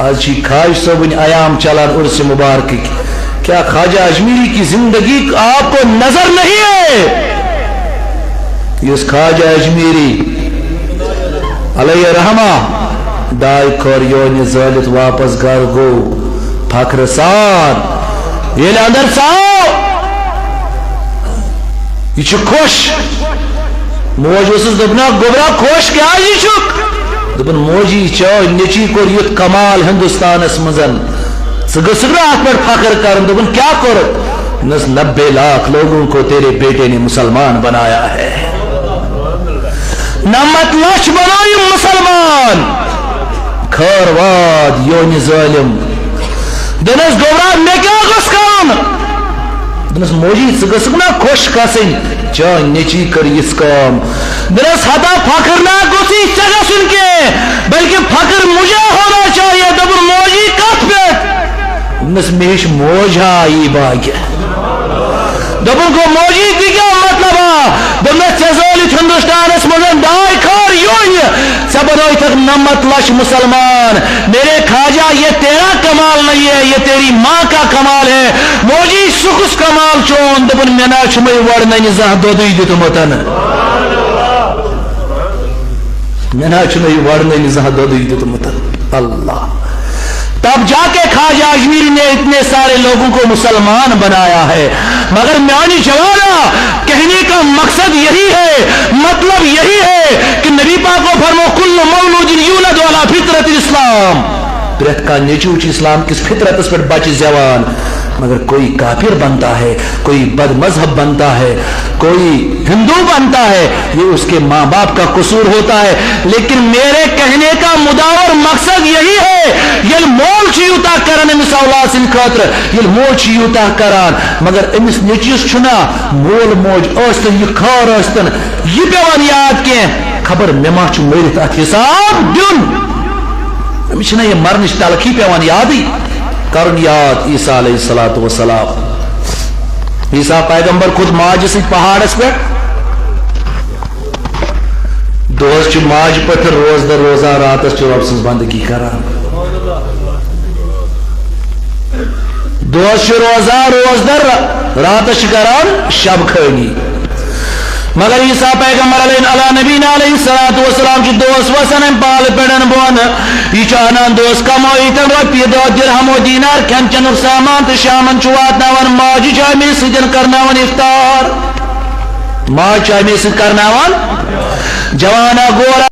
آج ہی خواج صبن ایام چلان عرس مبارک کی. کیا خواجہ اجمیری کی زندگی آپ کو نظر نہیں ہے؟ اس خواجہ اجمیری علیہ رحمہ دائی کوریون زالت واپس گھر گو فخر سان یہ اندر ساو یہ خوش موج اس دبنا گبرا خوش کیا یہ چک دبن موجی چو نچی کو یت کمال ہندوستان اس مزن سگسگرہ آپ پر فخر کرن دبن کیا کرو نس 90 لاکھ لوگوں کو تیرے بیٹے نے مسلمان بنایا ہے 90 لاکھ بنائی مسلمان کھرواد یون ظالم دنس گورا میں کیا گس کام دنس موجی سگسگنا خوش کسن چان نیچی کر اس کام دنس حتا فخر نہ گسی چگہ سن کے بلکہ فخر مجھے ہونا چاہیے دبن موجی کت پہ دنس میش موجہ ای باگیا دبن کو موجی کی کیا مطلب دنس چزولیت ہندوستان اس مزن دائی کار یون سبنوئی تک 90 لاکھ مسلمان میرے خواجہ یہ تیرا کمال نہیں ہے یہ تیری ماں کا کمال ہے موجی سکس کمال چون دبن مینا چمی ورنہ نزاہ دو دوی دیتو متن مینا چمی ورنہ نزاہ دو دوی دیتو متن اللہ تب جا کے خواجہ اجمیری نے اتنے سارے لوگوں کو مسلمان بنایا ہے مگر میانی جوانا کہنے کا مقصد یہی ہے مطلب یہی ہے کہ نبی پاک کو فرمو کل مولود یولد علی فطرت الاسلام پرت کا نیچوچ اسلام کس فطرت اس پر بچ زیوان مگر کوئی کافر بنتا ہے کوئی بد مذہب بنتا ہے کوئی ہندو بنتا ہے یہ اس کے ماں باپ کا قصور ہوتا ہے لیکن میرے کہنے کا مداور مقصد یہی ہے یہ مول چیوتا کرن امس اولاسن خاطر یہ مول چیوتا کران مگر امس نیچیس چھنا مول موج آستن یہ خار آستن یہ پیوان یاد کے خبر مما چھ میرت ات حساب دیون امس چھنا یہ مرنش تلخی پیوان یادی کرن یاد عیسیٰ علیہ السلام عیسیٰ پیغمبر خود ماج سے پہاڑس پہ دوست چھ ماج پتھر روز در روزہ راتس چھ رب سنز بندگی کران دوست چھ روزہ روز در راتس کران شب کھانی مگر عیسیٰ پیغمبر علیہ نبینا علیہ السلام چھ دوست وسن پال پیڑن بون یہ چانان دوست کمائی تن روپی دو درہم و دینار کھن چنک سامان تو شامن چوات ناون ماجی چاہی میں سجن کرناون افطار ماج چاہی میں سجن کرناون جوانا گورا